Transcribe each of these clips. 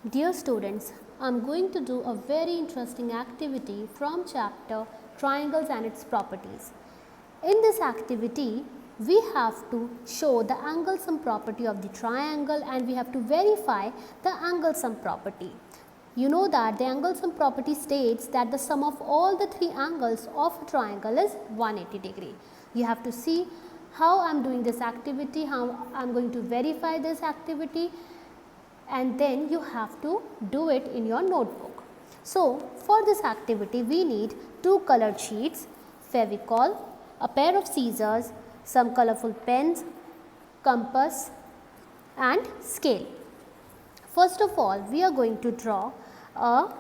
Dear students, I am going to do a very interesting activity from chapter Triangles and its Properties. In this activity, we have to show the angle sum property of the triangle and we have to verify the angle sum property. You know that the angle sum property states that the sum of all the three angles of a triangle is 180 degree. You have to see how I am doing this activity, how I am going to verify this activity, and then you have to do it in your notebook. So, for this activity we need two colored sheets, Fevicol, a pair of scissors, some colorful pens, compass and scale. First of all, we are going to draw a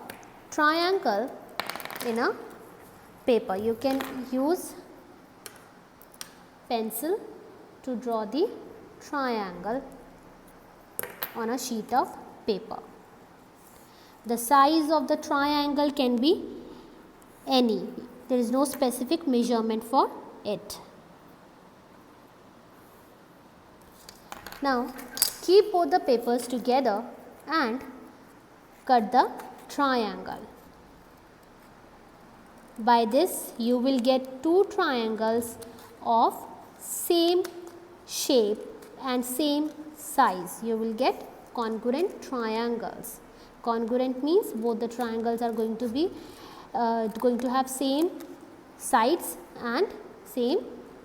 triangle in a paper. You can use pencil to draw the triangle on a sheet of paper. The size of the triangle can be any. There is no specific measurement for it. Now, keep both the papers together and cut the triangle. By this, you will get two triangles of same shape and same size. You will get congruent triangles. Congruent means both the triangles are going to have same sides and same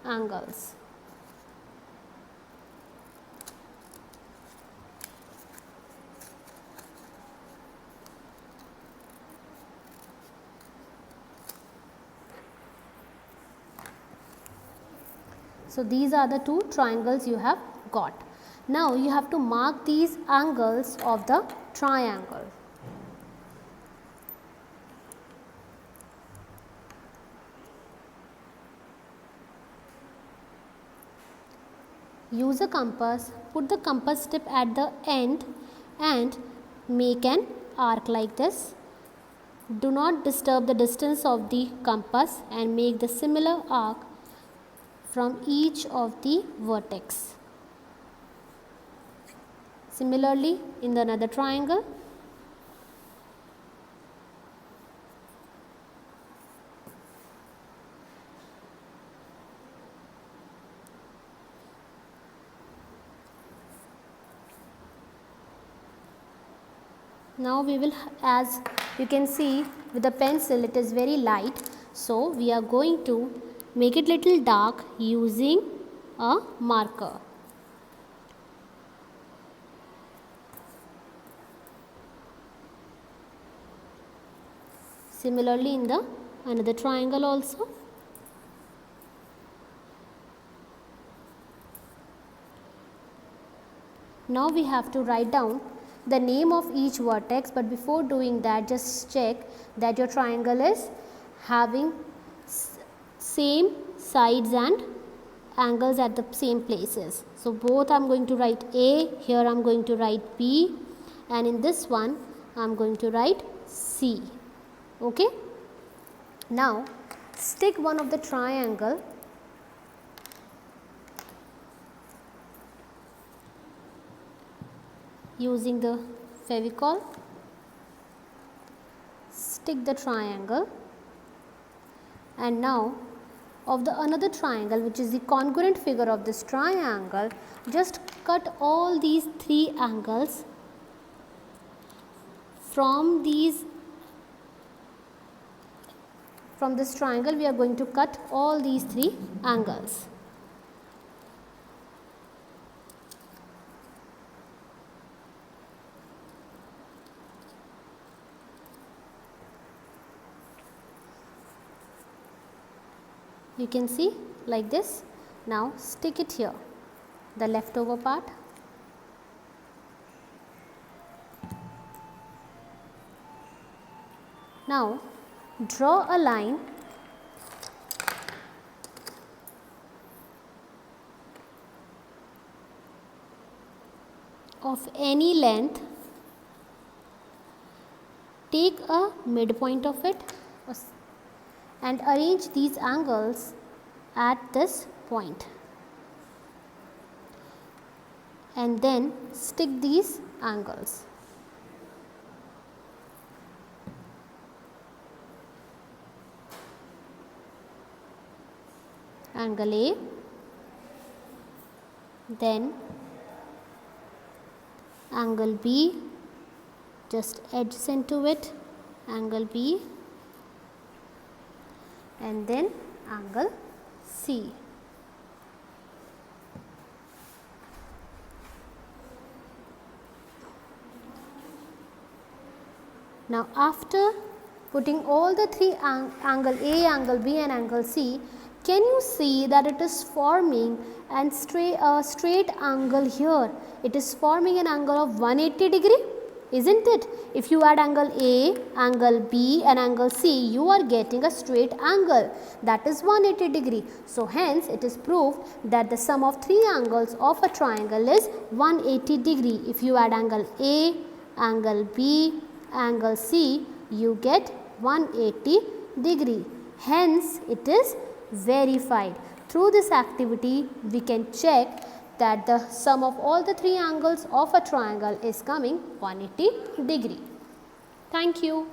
angles. So, these are the two triangles you have got. Now, you have to mark these angles of the triangle. Use a compass, put the compass tip at the end and make an arc like this. Do not disturb the distance of the compass and make the similar arc from each of the vertex. Similarly, in the another triangle, now we will, as you can see with the pencil, it is very light. So, we are going to make it little dark using a marker. Similarly, in the another triangle also. Now we have to write down the name of each vertex, but before doing that, just check that your triangle is having same sides and angles at the same places. So, both I am going to write A, here I am going to write B, and in this one I am going to write C. Okay. Now, stick one of the triangle using the Fevicol. Stick the triangle, and now of the another triangle, which is the congruent figure of this triangle, just cut all these three angles from this triangle. We are going to cut all these three angles. You can see like this. Now, stick it here, the leftover part. Now, draw a line of any length. Take a midpoint of it and arrange these angles at this point. and then stick these angles. angle A, then angle B, just adjacent to it, angle B, and then angle C. Now after putting all the three angle A, angle B and angle C, can you see that it is forming a straight angle here? It is forming an angle of 180 degree, isn't it? If you add angle A, angle B and angle C, you are getting a straight angle, that is 180 degree. So hence it is proved that the sum of three angles of a triangle is 180 degree. If you add angle A, angle B, angle C, you get 180 degree. Hence it is verified. Through this activity we can check that the sum of all the three angles of a triangle is coming 180 degree. Thank you.